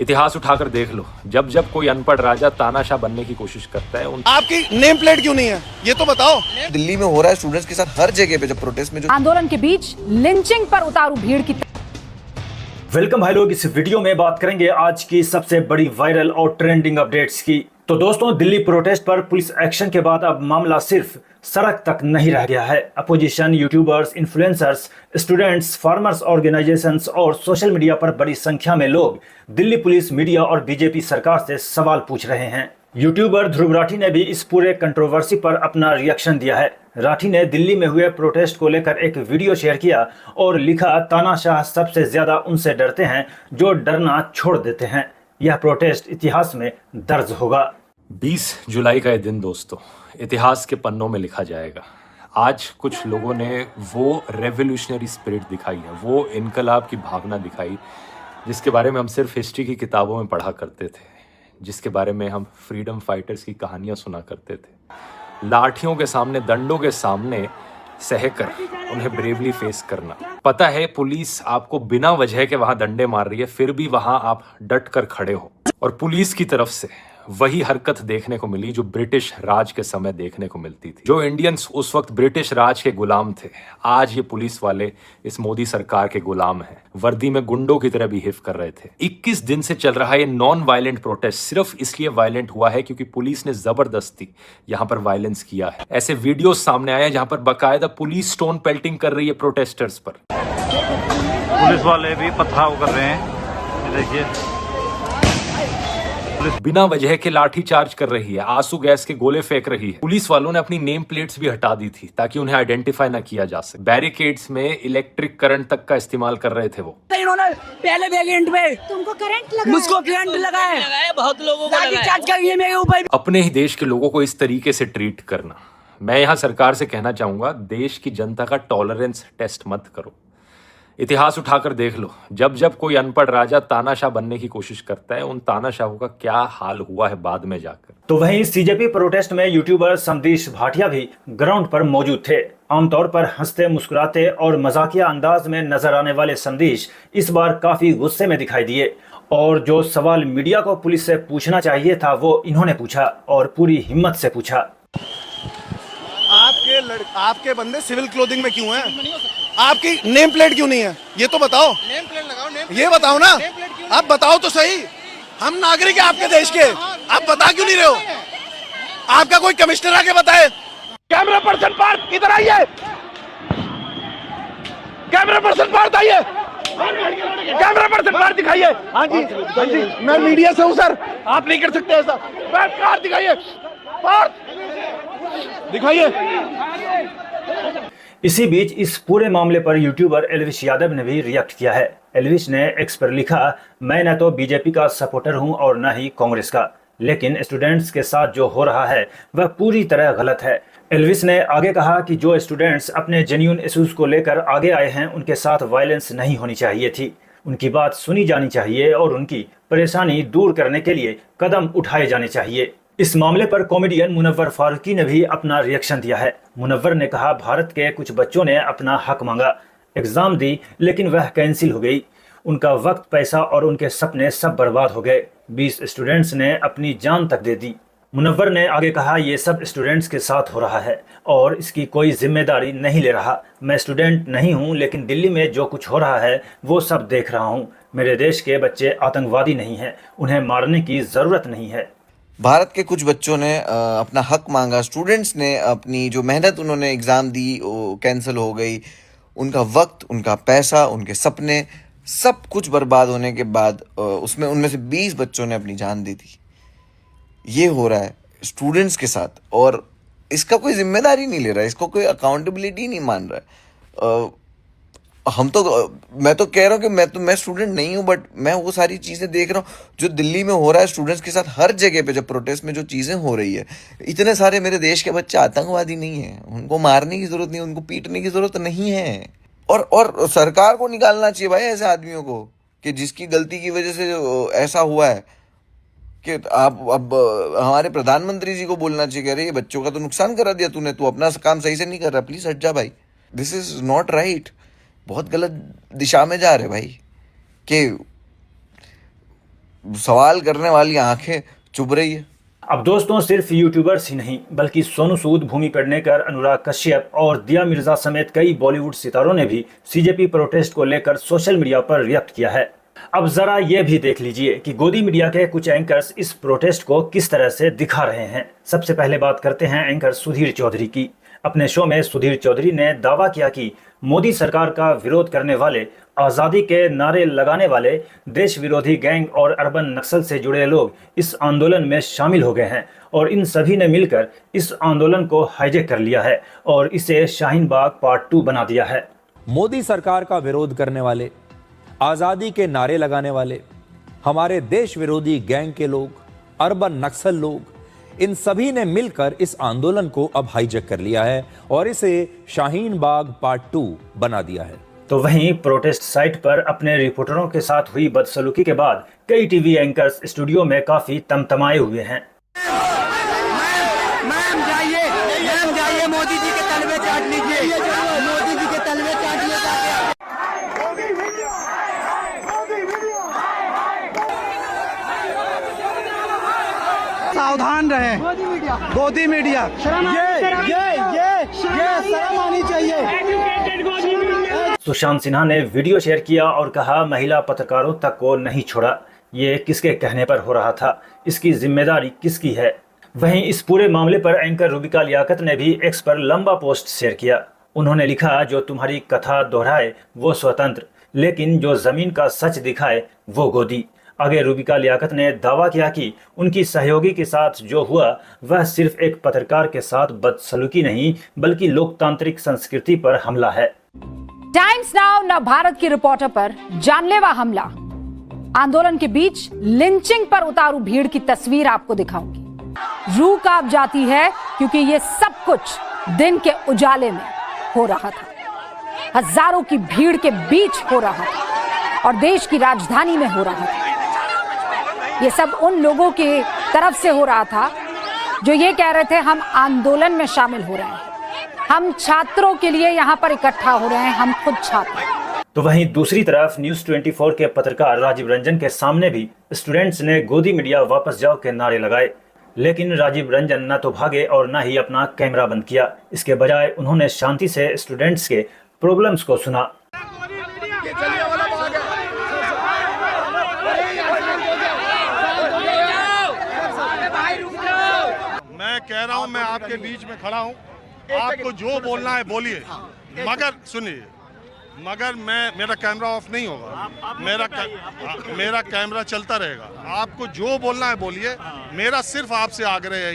इतिहास उठाकर देख लो, जब जब कोई अनपढ़ राजा तानाशाह बनने की कोशिश करता है आपकी नेम प्लेट क्यों नहीं है ये तो बताओ। दिल्ली में हो रहा है स्टूडेंट्स के साथ हर जगह पे जब प्रोटेस्ट में जो आंदोलन के बीच लिंचिंग पर उतारू भीड़ की। वेलकम भाई लोग, इस वीडियो में बात करेंगे आज की सबसे बड़ी वायरल और ट्रेंडिंग अपडेट्स की। तो दोस्तों, दिल्ली प्रोटेस्ट पर पुलिस एक्शन के बाद अब मामला सिर्फ सड़क तक नहीं रह गया है। Opposition, YouTubers, influencers, students, farmers organisations और सोशल मीडिया पर बड़ी संख्या में लोग दिल्ली पुलिस, मीडिया और बीजेपी सरकार से सवाल पूछ रहे हैं। यूट्यूबर ध्रुव राठी ने भी इस पूरे कंट्रोवर्सी पर अपना रिएक्शन दिया है। राठी ने दिल्ली में हुए प्रोटेस्ट को लेकर एक वीडियो शेयर किया और लिखा, तानाशाह सबसे ज्यादा उनसे डरते हैं जो डरना छोड़ देते हैं। यह प्रोटेस्ट इतिहास में दर्ज होगा। 20 जुलाई का ये दिन दोस्तों इतिहास के पन्नों में लिखा जाएगा। आज कुछ लोगों ने वो रेवोल्यूशनरी स्पिरिट दिखाई है, वो इनकलाब की भावना दिखाई जिसके बारे में हम सिर्फ हिस्ट्री की किताबों में पढ़ा करते थे, जिसके बारे में हम फ्रीडम फाइटर्स की कहानियां सुना करते थे। लाठियों के सामने, डंडों के सामने सहकर उन्हें ब्रेवली फेस करना। पता है पुलिस आपको बिना वजह के वहां डंडे मार रही है, फिर भी वहां आप डट कर खड़े हो। और पुलिस की तरफ से वही हरकत देखने को मिली जो ब्रिटिश राज के समय देखने को मिलती थी। जो इंडियंस उस वक्त ब्रिटिश राज के गुलाम थे, आज ये पुलिस वाले इस मोदी सरकार के गुलाम हैं। वर्दी में गुंडों की तरह बिहेव कर रहे थे। 21 दिन से चल रहा ये नॉन वायलेंट प्रोटेस्ट सिर्फ इसलिए वायलेंट हुआ है क्योंकि पुलिस ने जबरदस्ती यहाँ पर वायलेंस किया है। ऐसे वीडियो सामने आए जहां पर बाकायदा पुलिस स्टोन पेल्टिंग कर रही है प्रोटेस्टर्स पर। पुलिस वाले भी पथराव कर रहे हैं, देखिए। पुलिस बिना वजह के लाठी चार्ज कर रही है, आंसू गैस के गोले फेंक रही है। पुलिस वालों ने अपनी नेम प्लेट्स भी हटा दी थी ताकि उन्हें आइडेंटिफाई ना किया जा सके। बैरिकेड्स में इलेक्ट्रिक करंट तक का इस्तेमाल कर रहे थे वो। इन्होंने पहले वेरिएंट में तुमको करंट लगा, मुझको करंट लगा है, बहुत लोगों को लगा है। चार्ज करिए मेरे ऊपर। अपने ही देश के लोगों को इस तरीके से ट्रीट करना, मैं यहाँ सरकार से कहना चाहूंगा, देश की जनता का टॉलरेंस टेस्ट मत करो। इतिहास उठाकर देख लो, जब जब कोई अनपढ़ राजा तानाशाह बनने की कोशिश करता है, उन तानाशाहों का क्या हाल हुआ है बाद में जाकर। तो वहीं सीजेपी प्रोटेस्ट में यूट्यूबर समदीश भाटिया भी ग्राउंड पर मौजूद थे। आमतौर पर हंसते, मुस्कुराते और मजाकिया अंदाज में नजर आने वाले समदीश इस बार काफी गुस्से में दिखाई दिए और जो सवाल मीडिया को पुलिस से पूछना चाहिए था वो इन्होंने पूछा और पूरी हिम्मत से पूछा। आपके बंदे सिविल क्लोथिंग में क्यों हैं? आपकी नेम प्लेट क्यों नहीं है ये तो बताओ। नेम प्लेट लगाओ, ये बताओ ना, आप बताओ तो सही। हम नागरिक हैं आपके देश के, आप बता क्यों नहीं रहे हो? आपका कोई कमिश्नर आके बताए। कैमरा पर्सन पार्थ इधर आइए, कैमरा पर्सन पार्थ आइए, कैमरा पर्सन पार्थ दिखाइए। हाँ जी, हाँ जी, मैं मीडिया से हूँ सर, आप नहीं कर सकते ऐसा। पार्थ दिखाइए, पार्थ दिखाइए। इसी बीच इस पूरे मामले पर यूट्यूबर एल्विश यादव ने भी रिएक्ट किया है। एल्विश ने एक्स पर लिखा, मैं न तो बीजेपी का सपोर्टर हूं और न ही कांग्रेस का, लेकिन स्टूडेंट्स के साथ जो हो रहा है वह पूरी तरह गलत है। एल्विश ने आगे कहा कि जो स्टूडेंट्स अपने जेन्युइन इश्यूज को लेकर आगे आए हैं उनके साथ वायलेंस नहीं होनी चाहिए थी। उनकी बात सुनी जानी चाहिए और उनकी परेशानी दूर करने के लिए कदम उठाए जाने चाहिए। इस मामले पर कॉमेडियन मुनव्वर फारूकी ने भी अपना रिएक्शन दिया है। मुनव्वर ने कहा, भारत के कुछ बच्चों ने अपना हक मांगा, एग्जाम दी, लेकिन वह कैंसिल हो गई। उनका वक्त, पैसा और उनके सपने सब बर्बाद हो गए। 20 स्टूडेंट्स ने अपनी जान तक दे दी। मुनव्वर ने आगे कहा, ये सब स्टूडेंट्स के साथ हो रहा है और इसकी कोई जिम्मेदारी नहीं ले रहा। मैं स्टूडेंट नहीं हूँ, लेकिन दिल्ली में जो कुछ हो रहा है वो सब देख रहा हूँ। मेरे देश के बच्चे आतंकवादी नहीं हैं, उन्हें मारने की ज़रूरत नहीं है। भारत के कुछ बच्चों ने अपना हक मांगा, स्टूडेंट्स ने अपनी जो मेहनत उन्होंने एग्ज़ाम दी वो कैंसिल हो गई। उनका वक्त, उनका पैसा, उनके सपने सब कुछ बर्बाद होने के बाद उनमें से 20 बच्चों ने अपनी जान दी थी। ये हो रहा है स्टूडेंट्स के साथ और इसका कोई जिम्मेदारी नहीं ले रहा है, इसको कोई अकाउंटेबिलिटी नहीं मान रहा है। मैं तो कह रहा हूँ कि मैं स्टूडेंट नहीं हूँ, बट मैं वो सारी चीज़ें देख रहा हूँ जो दिल्ली में हो रहा है स्टूडेंट्स के साथ हर जगह पे। जब प्रोटेस्ट में जो चीज़ें हो रही है, इतने सारे मेरे देश के बच्चे आतंकवादी नहीं है, उनको मारने की ज़रूरत नहीं, उनको पीटने की ज़रूरत नहीं है। और सरकार को निकालना चाहिए भाई ऐसे आदमियों को कि जिसकी गलती की वजह से ऐसा हुआ है। कि आप अब हमारे प्रधानमंत्री जी को बोलना चाहिए कि अरे ये बच्चों का तो नुकसान करा दिया तूने, तू अपना काम सही से नहीं कर रहा, प्लीज हट जा भाई, दिस इज नॉट राइट। बहुत गलत दिशा में जा रहे भाई। कि सवाल करने वाली आंखें चुभ रही है। अब दोस्तों सिर्फ यूट्यूबर्स ही नहीं बल्कि सोनू सूद, भूमि पेडनेकर, अनुराग कश्यप और दिया मिर्जा समेत कई बॉलीवुड सितारों ने भी सीजेपी प्रोटेस्ट को लेकर सोशल मीडिया पर रिएक्ट किया है। अब जरा ये भी देख लीजिए कि गोदी मीडिया के कुछ एंकर्स इस प्रोटेस्ट को किस तरह से दिखा रहे हैं। सबसे पहले बात करते हैं एंकर सुधीर चौधरी की। अपने शो में सुधीर चौधरी ने दावा किया कि मोदी सरकार का विरोध करने वाले, आज़ादी के नारे लगाने वाले, देश विरोधी गैंग और अर्बन नक्सल से जुड़े लोग इस आंदोलन में शामिल हो गए हैं और इन सभी ने मिलकर इस आंदोलन को हाईजैक कर लिया है और इसे शाहीन बाग पार्ट 2 बना दिया है। मोदी सरकार का विरोध करने वाले, आज़ादी के नारे लगाने वाले, हमारे देश विरोधी गैंग के लोग, अर्बन नक्सल लोग, इन सभी ने मिलकर इस आंदोलन को अब हाईजैक कर लिया है और इसे शाहीन बाग पार्ट 2 बना दिया है। तो वहीं प्रोटेस्ट साइट पर अपने रिपोर्टरों के साथ हुई बदसलूकी के बाद कई टीवी एंकर्स स्टूडियो में काफी तमतमाए हुए हैं। मैम जाइए मोदी जी के तलवे चाट लीजिए, मोदी जी के तलवे चाट लीजिए। सावधान रहें, गोदी मीडिया ये शर्म आनी चाहिए। सुशांत सिन्हा ने वीडियो शेयर किया और कहा, महिला पत्रकारों तक को नहीं छोड़ा। ये किसके कहने पर हो रहा था? इसकी जिम्मेदारी किसकी है? वहीं इस पूरे मामले पर एंकर रूबिका लियाकत ने भी एक्स पर लंबा पोस्ट शेयर किया। उन्होंने लिखा, जो तुम्हारी कथा दोहराए वो स्वतंत्र, लेकिन जो जमीन का सच दिखाए वो गोदी। आगे रूबिका लियाकत ने दावा किया कि उनकी सहयोगी के साथ जो हुआ वह सिर्फ एक पत्रकार के साथ बदसलूकी नहीं बल्कि लोकतांत्रिक संस्कृति पर हमला है। टाइम्स नाउ नव भारत की रिपोर्टर पर जानलेवा हमला। आंदोलन के बीच लिंचिंग पर उतारू भीड़ की तस्वीर आपको दिखाऊंगी। रूह कांप जाती है क्योंकि ये सब कुछ दिन के उजाले में हो रहा था, हजारों की भीड़ के बीच हो रहा था और देश की राजधानी में हो रहा था। ये सब उन लोगों की तरफ से हो रहा था जो ये कह रहे थे हम आंदोलन में शामिल हो रहे हैं, हम छात्रों के लिए यहाँ पर इकट्ठा हो रहे हैं, हम खुद छात्र। तो वहीं दूसरी तरफ न्यूज़ 24 के पत्रकार राजीव रंजन के सामने भी स्टूडेंट्स ने गोदी मीडिया वापस जाओ के नारे लगाए, लेकिन राजीव रंजन न तो भागे और न ही अपना कैमरा बंद किया। इसके बजाय उन्होंने शांति से स्टूडेंट्स के प्रॉब्लम्स को सुना। मैं कह रहा हूं, मैं आपके बीच में खड़ा हूं, आपको जो बोलना है बोलिए, मगर सुनिए, मगर मेरा कैमरा ऑफ नहीं होगा, मेरा कैमरा चलता रहेगा। आपको जो बोलना है बोलिए। मेरा सिर्फ आपसे आग्रह है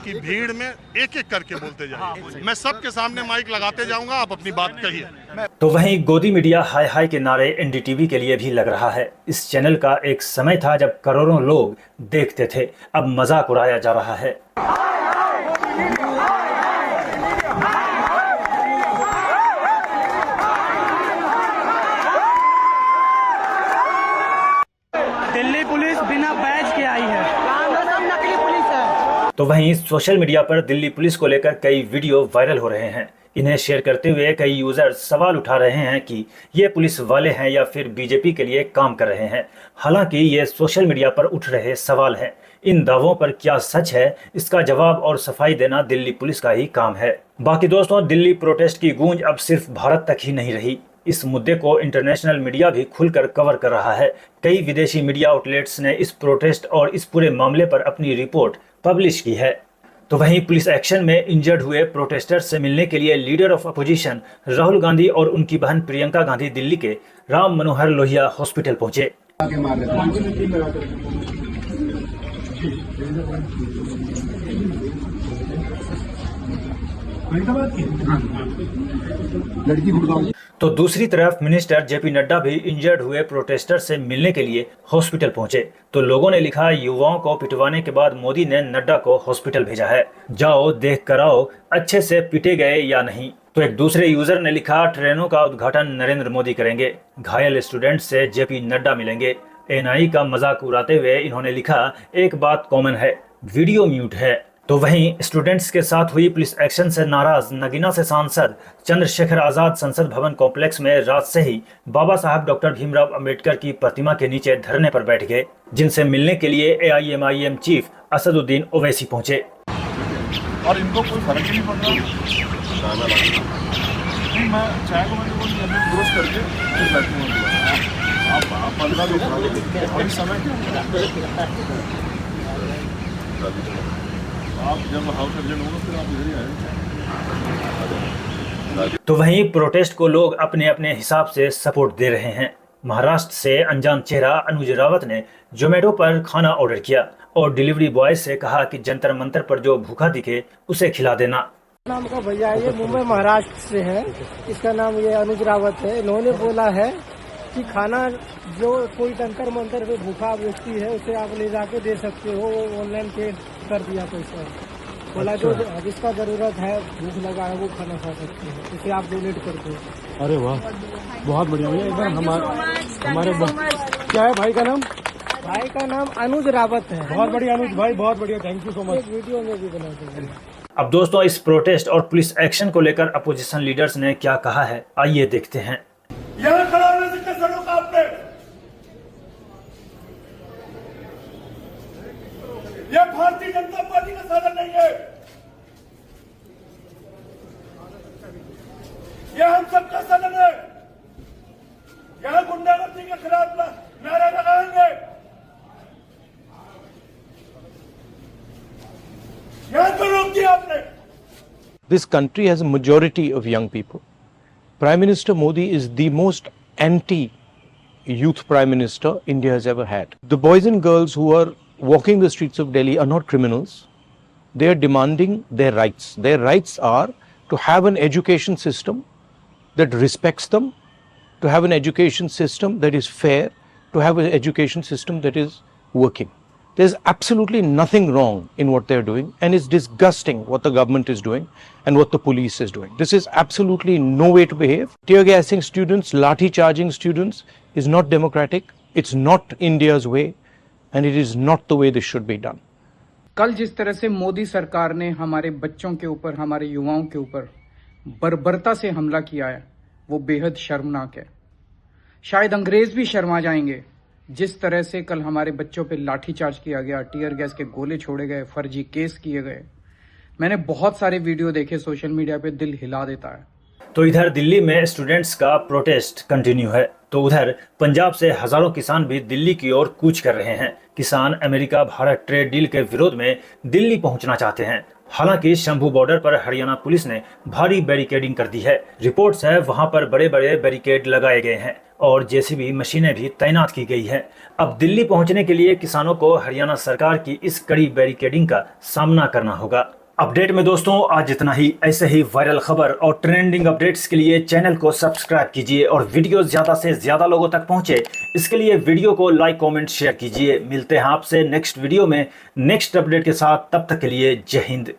कि भीड़ में एक एक करके बोलते जाइए। मैं सबके सामने माइक लगाते जाऊंगा, आप अपनी बात कहिए। तो वहीं गोदी मीडिया हाय हाय के नारे एनडीटीवी के लिए भी लग रहा है। इस चैनल का एक समय था जब करोड़ों लोग देखते थे, अब मजाक उड़ाया जा रहा है। दिल्ली पुलिस बिना बैज के आई है, नकली पुलिस है। तो वहीं सोशल मीडिया पर दिल्ली पुलिस को लेकर कई वीडियो वायरल हो रहे हैं। इन्हें शेयर करते हुए कई यूजर्स सवाल उठा रहे हैं कि ये पुलिस वाले हैं या फिर बीजेपी के लिए काम कर रहे हैं। हालांकि ये सोशल मीडिया पर उठ रहे सवाल हैं। इन दावों पर क्या सच है, इसका जवाब और सफाई देना दिल्ली पुलिस का ही काम है। बाकी दोस्तों, दिल्ली प्रोटेस्ट की गूंज अब सिर्फ भारत तक ही नहीं रही। इस मुद्दे को इंटरनेशनल मीडिया भी खुलकर कवर कर रहा है। कई विदेशी मीडिया आउटलेट्स ने इस प्रोटेस्ट और इस पूरे मामले पर अपनी रिपोर्ट पब्लिश की है। तो वहीं पुलिस एक्शन में इंजर्ड हुए प्रोटेस्टर्स से मिलने के लिए leader of opposition Rahul Gandhi और उनकी बहन प्रियंका गांधी दिल्ली के राम मनोहर लोहिया हॉस्पिटल पहुंचे। तो दूसरी तरफ मिनिस्टर जेपी नड्डा भी इंजर्ड हुए प्रोटेस्टर से मिलने के लिए हॉस्पिटल पहुंचे। तो लोगों ने लिखा, युवाओं को पिटवाने के बाद मोदी ने नड्डा को हॉस्पिटल भेजा है, जाओ देख कर आओ अच्छे से पिटे गए या नहीं। तो एक दूसरे यूजर ने लिखा, ट्रेनों का उद्घाटन नरेंद्र मोदी करेंगे, घायल स्टूडेंट से जेपी नड्डा मिलेंगे। एनआई का मजाक उड़ाते हुए इन्होंने लिखा, एक बात कॉमन है, वीडियो म्यूट है, तो वहीं स्टूडेंट्स के साथ हुई पुलिस एक्शन से नाराज नगीना से सांसद चंद्रशेखर आजाद संसद भवन कॉम्प्लेक्स में रात से ही बाबा साहब डॉक्टर भीमराव अंबेडकर की प्रतिमा के नीचे धरने पर बैठ गए, जिनसे मिलने के लिए AIMIM चीफ असदुद्दीन ओवैसी पहुंचे। और इनको कोई फर्क ही नहीं पड़ रहा। नहीं, मैं चाय को मैंने वो दुरुस्त करके फिर बैठूंगा। आप 15 दिन और इस समय आप जब हाउस अर्जेंट होगा फिर आप इधर ही आए। तो वहीं प्रोटेस्ट को लोग अपने अपने हिसाब से सपोर्ट दे रहे हैं। महाराष्ट्र से अनजान चेहरा अनुज रावत ने जोमेटो पर खाना ऑर्डर किया और डिलीवरी बॉय से कहा कि जंतर मंतर पर जो भूखा दिखे उसे खिला देना। नाम का भैया ये मुंबई महाराष्ट्र से है, इसका नाम ये अनुज रावत है। इन्होंने बोला है कि खाना जो कोई जंतर मंतर पे भूखा व्यक्ति है उसे आप ले जाके दे सकते हो, ऑनलाइन पे कर दिया पैसा। बोला जो जिसका जरूरत है, भूख लगा है, वो खाना खा सकते हैं, उसे आप डोनेट करते हो। अरे वाह, बहुत बढ़िया भैया। इधर हमारे क्या है भाई का नाम? भाई का नाम अनुज रावत है। बहुत बढ़िया अनुज भाई, बहुत बढ़िया, thank you so much. Video में भी बनाते हैं। अब दोस्तों, इस प्रोटेस्ट और पुलिस एक्शन को लेकर अपोजिशन लीडर्स ने क्या कहा है, आइए देखते हैं। यहाँ खड़ा होने से कैसे रोका आपने? ये भारतीय जनता पार्टी का साधन नहीं है, यह हम सबका साधन है। यहाँ गुंडागर्दी के खिलाफ नारा लगाएंगे, यहाँ तो रोक दिया आपने। This country has a majority of young people. Prime Minister Modi is the most anti-youth Prime Minister India has ever had. The boys and girls who are walking the streets of Delhi are not criminals. They are demanding their rights. Their rights are to have an education system that respects them, to have an education system that is fair, to have an education system that is working. There's absolutely nothing wrong in what they're doing, and it's disgusting what the government is doing and what the police is doing. This is absolutely no way to behave. Tear gassing students, lathi charging students is not democratic. It's not India's way, and it is not the way this should be done. कल जिस तरह से मोदी सरकार ने हमारे बच्चों के ऊपर, हमारे युवाओं के ऊपर बर्बरता से हमला किया है, वो बेहद शर्मनाक है। शायद अंग्रेज भी शर्मा जाएंगे। जिस तरह से कल हमारे बच्चों पे लाठीचार्ज किया गया, टीयर गैस के गोले छोड़े गए, फर्जी केस किए गए, मैंने बहुत सारे वीडियो देखे सोशल मीडिया पे, दिल हिला देता है। तो इधर दिल्ली में स्टूडेंट्स का प्रोटेस्ट कंटिन्यू है, तो उधर पंजाब से हजारों किसान भी दिल्ली की ओर कूच कर रहे हैं। किसान अमेरिका भारत ट्रेड डील के विरोध में दिल्ली पहुंचना चाहते हैं। हालांकि शंभू बॉर्डर पर हरियाणा पुलिस ने भारी बैरिकेडिंग कर दी है। रिपोर्ट्स है वहां पर बड़े बड़े बैरिकेड लगाए गए हैं और जेसीबी मशीनें भी तैनात की गई है। अब दिल्ली पहुंचने के लिए किसानों को हरियाणा सरकार की इस कड़ी बैरिकेडिंग का सामना करना होगा। अपडेट में दोस्तों आज इतना ही। ऐसे ही वायरल खबर और ट्रेंडिंग अपडेट्स के लिए चैनल को सब्सक्राइब कीजिए और वीडियो ज्यादा से ज्यादा लोगों तक पहुंचे, इसके लिए वीडियो को लाइक, कमेंट, शेयर कीजिए। मिलते हैं आपसे नेक्स्ट वीडियो में नेक्स्ट अपडेट के साथ। तब तक के लिए जय हिंद।